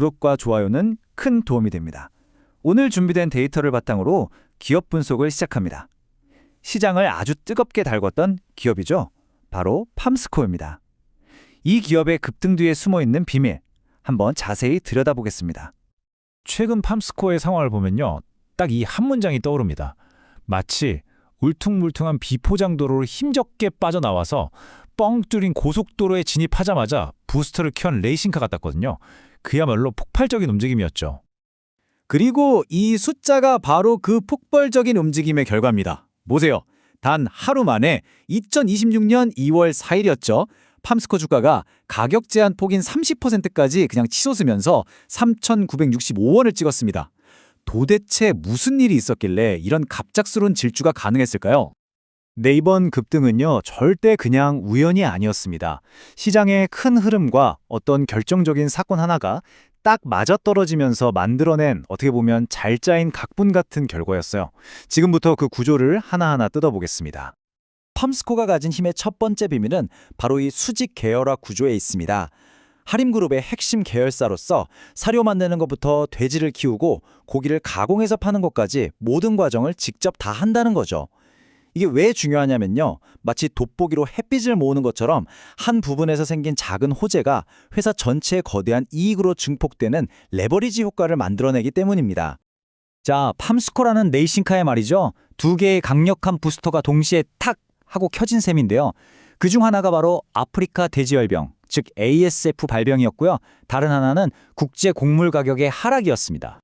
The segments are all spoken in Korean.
구독과 좋아요는 큰 도움이 됩니다. 오늘 준비된 데이터를 바탕으로 기업 분석을 시작합니다. 시장을 아주 뜨겁게 달궜던 기업이죠. 바로 팜스코어입니다. 이 기업의 급등 뒤에 숨어있는 비밀, 한번 자세히 들여다보겠습니다. 최근 팜스코어의 상황을 보면요. 딱 이 한 문장이 떠오릅니다. 마치 울퉁불퉁한 비포장도로를 힘겹게 빠져나와서 뻥 뚫린 고속도로에 진입하자마자 부스터를 켠 레이싱카 같았거든요. 그야말로 폭발적인 움직임이었죠. 그리고 이 숫자가 바로 그 폭발적인 움직임의 결과입니다. 보세요. 단 하루 만에 2026년 2월 4일이었죠. 팜스코 주가가 가격 제한 폭인 30%까지 그냥 치솟으면서 3,965원을 찍었습니다. 도대체 무슨 일이 있었길래 이런 갑작스러운 질주가 가능했을까요? 네, 이번 급등은요, 절대 그냥 우연이 아니었습니다. 시장의 큰 흐름과 어떤 결정적인 사건 하나가 딱 맞아떨어지면서 만들어낸 어떻게 보면 잘 짜인 각본 같은 결과였어요. 지금부터 그 구조를 하나하나 뜯어보겠습니다. 팜스코가 가진 힘의 첫 번째 비밀은 바로 이 수직 계열화 구조에 있습니다. 하림그룹의 핵심 계열사로서 사료 만드는 것부터 돼지를 키우고 고기를 가공해서 파는 것까지 모든 과정을 직접 다 한다는 거죠. 이게 왜 중요하냐면요. 마치 돋보기로 햇빛을 모으는 것처럼 한 부분에서 생긴 작은 호재가 회사 전체의 거대한 이익으로 증폭되는 레버리지 효과를 만들어내기 때문입니다. 자, 팜스코라는 레이싱카의 말이죠. 두 개의 강력한 부스터가 동시에 탁 하고 켜진 셈인데요. 그중 하나가 바로 아프리카 돼지열병, 즉 ASF 발병이었고요. 다른 하나는 국제 곡물 가격의 하락이었습니다.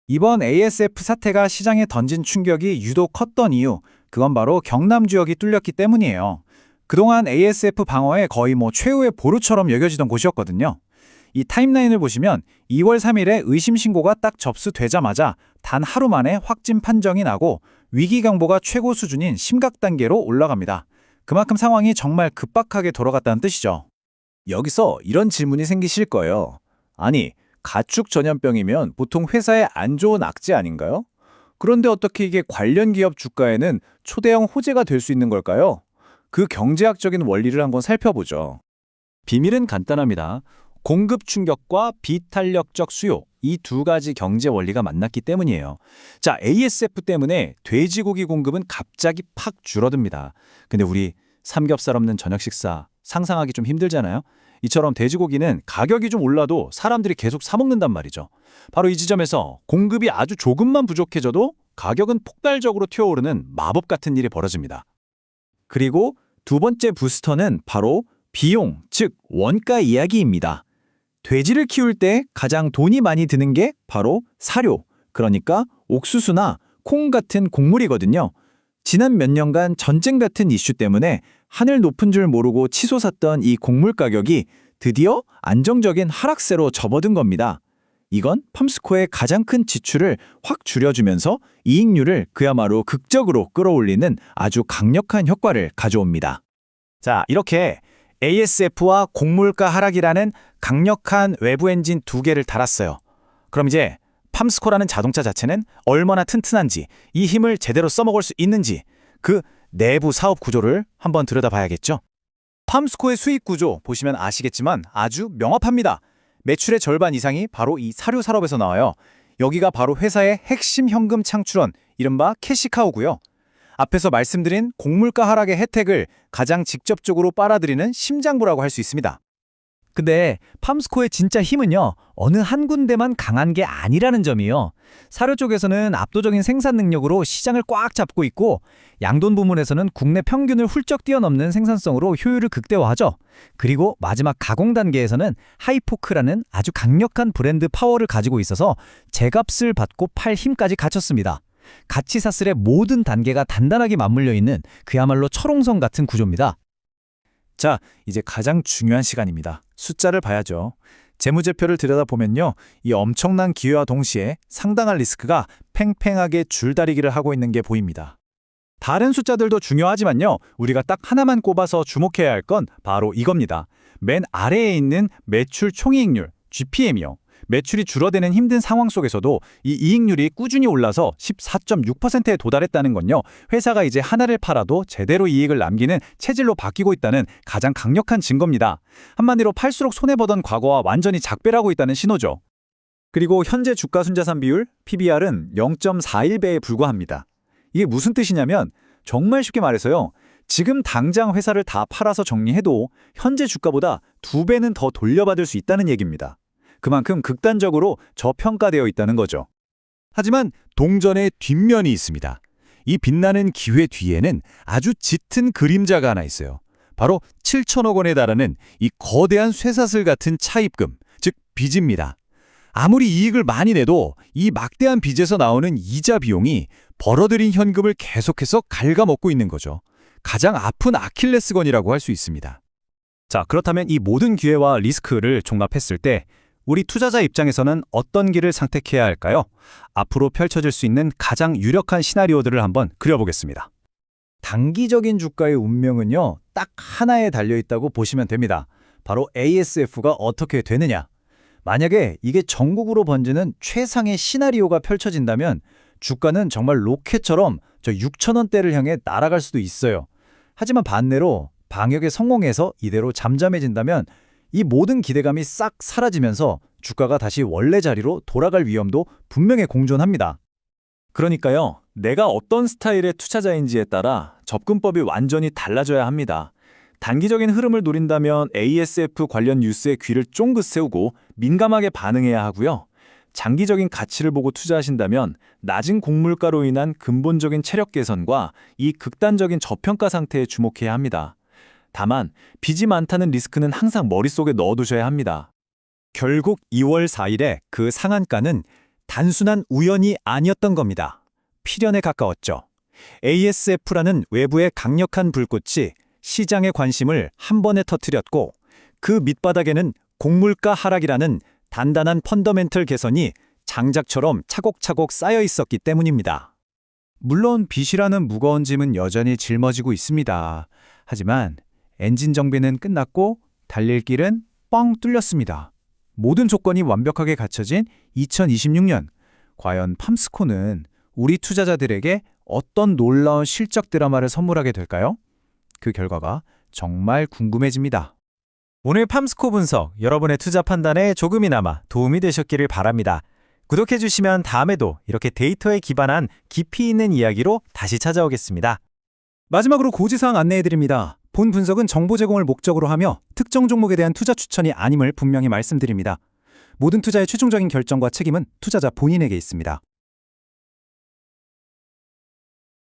이번 ASF 사태가 시장에 던진 충격이 유독 컸던 이유, 그건 바로 경남 지역이 뚫렸기 때문이에요. 그동안 ASF 방어에 거의 최후의 보루처럼 여겨지던 곳이었거든요. 이 타임라인을 보시면 2월 3일에 의심 신고가 딱 접수되자마자 단 하루 만에 확진 판정이 나고 위기 경보가 최고 수준인 심각 단계로 올라갑니다. 그만큼 상황이 정말 급박하게 돌아갔다는 뜻이죠. 여기서 이런 질문이 생기실 거예요. 아니, 가축 전염병이면 보통 회사에 안 좋은 악재 아닌가요? 그런데 어떻게 이게 관련 기업 주가에는 초대형 호재가 될 수 있는 걸까요? 그 경제학적인 원리를 한번 살펴보죠. 비밀은 간단합니다. 공급 충격과 비탄력적 수요, 이 두 가지 경제 원리가 만났기 때문이에요. 자, ASF 때문에 돼지고기 공급은 갑자기 팍 줄어듭니다. 근데 우리 삼겹살 없는 저녁 식사 상상하기 좀 힘들잖아요. 이처럼 돼지고기는 가격이 좀 올라도 사람들이 계속 사 먹는단 말이죠. 바로 이 지점에서 공급이 아주 조금만 부족해져도 가격은 폭발적으로 튀어오르는 마법 같은 일이 벌어집니다. 그리고 두 번째 부스터는 바로 비용, 즉 원가 이야기입니다. 돼지를 키울 때 가장 돈이 많이 드는 게 바로 사료, 그러니까 옥수수나 콩 같은 곡물이거든요. 지난 몇 년간 전쟁 같은 이슈 때문에 하늘 높은 줄 모르고 치솟았던 이 곡물 가격이 드디어 안정적인 하락세로 접어든 겁니다. 이건 팜스코의 가장 큰 지출을 확 줄여주면서 이익률을 그야말로 극적으로 끌어올리는 아주 강력한 효과를 가져옵니다. 자, 이렇게 ASF와 곡물가 하락이라는 강력한 외부 엔진 두 개를 달았어요. 그럼 이제 팜스코라는 자동차 자체는 얼마나 튼튼한지, 이 힘을 제대로 써먹을 수 있는지 그 내부 사업 구조를 한번 들여다봐야겠죠. 팜스코의 수익 구조 보시면 아시겠지만 아주 명확합니다. 매출의 절반 이상이 바로 이 사료 산업에서 나와요. 여기가 바로 회사의 핵심 현금 창출원, 이른바 캐시카우고요. 앞에서 말씀드린 곡물가 하락의 혜택을 가장 직접적으로 빨아들이는 심장부라고 할 수 있습니다. 근데 팜스코의 진짜 힘은요, 어느 한 군데만 강한 게 아니라는 점이요. 사료 쪽에서는 압도적인 생산 능력으로 시장을 꽉 잡고 있고, 양돈 부문에서는 국내 평균을 훌쩍 뛰어넘는 생산성으로 효율을 극대화하죠. 그리고 마지막 가공 단계에서는 하이포크라는 아주 강력한 브랜드 파워를 가지고 있어서 제값을 받고 팔 힘까지 갖췄습니다. 가치사슬의 모든 단계가 단단하게 맞물려 있는 그야말로 철옹성 같은 구조입니다. 자, 이제 가장 중요한 시간입니다. 숫자를 봐야죠. 재무제표를 들여다보면요, 이 엄청난 기회와 동시에 상당한 리스크가 팽팽하게 줄다리기를 하고 있는 게 보입니다. 다른 숫자들도 중요하지만요, 우리가 딱 하나만 꼽아서 주목해야 할 건 바로 이겁니다. 맨 아래에 있는 매출 총이익률, GPM이요. 매출이 줄어드는 힘든 상황 속에서도 이 이익률이 꾸준히 올라서 14.6%에 도달했다는 건요, 회사가 이제 하나를 팔아도 제대로 이익을 남기는 체질로 바뀌고 있다는 가장 강력한 증거입니다. 한마디로 팔수록 손해보던 과거와 완전히 작별하고 있다는 신호죠. 그리고 현재 주가 순자산 비율 PBR은 0.41배에 불과합니다. 이게 무슨 뜻이냐면 정말 쉽게 말해서요. 지금 당장 회사를 다 팔아서 정리해도 현재 주가보다 2배는 더 돌려받을 수 있다는 얘기입니다. 그만큼 극단적으로 저평가되어 있다는 거죠. 하지만 동전의 뒷면이 있습니다. 이 빛나는 기회 뒤에는 아주 짙은 그림자가 하나 있어요. 바로 7천억 원에 달하는 이 거대한 쇠사슬 같은 차입금, 즉 빚입니다. 아무리 이익을 많이 내도 이 막대한 빚에서 나오는 이자 비용이 벌어들인 현금을 계속해서 갉아먹고 있는 거죠. 가장 아픈 아킬레스건이라고 할 수 있습니다. 자, 그렇다면 이 모든 기회와 리스크를 종합했을 때 우리 투자자 입장에서는 어떤 길을 선택해야 할까요? 앞으로 펼쳐질 수 있는 가장 유력한 시나리오들을 한번 그려보겠습니다. 단기적인 주가의 운명은요, 딱 하나에 달려있다고 보시면 됩니다. 바로 ASF가 어떻게 되느냐. 만약에 이게 전국으로 번지는 최상의 시나리오가 펼쳐진다면 주가는 정말 로켓처럼 저 6,000원대를 향해 날아갈 수도 있어요. 하지만 반대로 방역에 성공해서 이대로 잠잠해진다면 이 모든 기대감이 싹 사라지면서 주가가 다시 원래 자리로 돌아갈 위험도 분명히 공존합니다. 그러니까요, 내가 어떤 스타일의 투자자인지에 따라 접근법이 완전히 달라져야 합니다. 단기적인 흐름을 노린다면 ASF 관련 뉴스에 귀를 쫑긋 세우고 민감하게 반응해야 하고요. 장기적인 가치를 보고 투자하신다면 낮은 곡물가로 인한 근본적인 체력 개선과 이 극단적인 저평가 상태에 주목해야 합니다. 다만 빚이 많다는 리스크는 항상 머릿속에 넣어두셔야 합니다. 결국 2월 4일에 그 상한가는 단순한 우연이 아니었던 겁니다. 필연에 가까웠죠. ASF라는 외부의 강력한 불꽃이 시장의 관심을 한 번에 터뜨렸고 그 밑바닥에는 곡물가 하락이라는 단단한 펀더멘털 개선이 장작처럼 차곡차곡 쌓여 있었기 때문입니다. 물론 빚이라는 무거운 짐은 여전히 짊어지고 있습니다. 하지만 엔진 정비는 끝났고 달릴 길은 뻥 뚫렸습니다. 모든 조건이 완벽하게 갖춰진 2026년, 과연 팜스코는 우리 투자자들에게 어떤 놀라운 실적 드라마를 선물하게 될까요? 그 결과가 정말 궁금해집니다. 오늘 팜스코 분석, 여러분의 투자 판단에 조금이나마 도움이 되셨기를 바랍니다. 구독해주시면 다음에도 이렇게 데이터에 기반한 깊이 있는 이야기로 다시 찾아오겠습니다. 마지막으로 고지사항 안내해드립니다. 본 분석은 정보 제공을 목적으로 하며 특정 종목에 대한 투자 추천이 아님을 분명히 말씀드립니다. 모든 투자의 최종적인 결정과 책임은 투자자 본인에게 있습니다.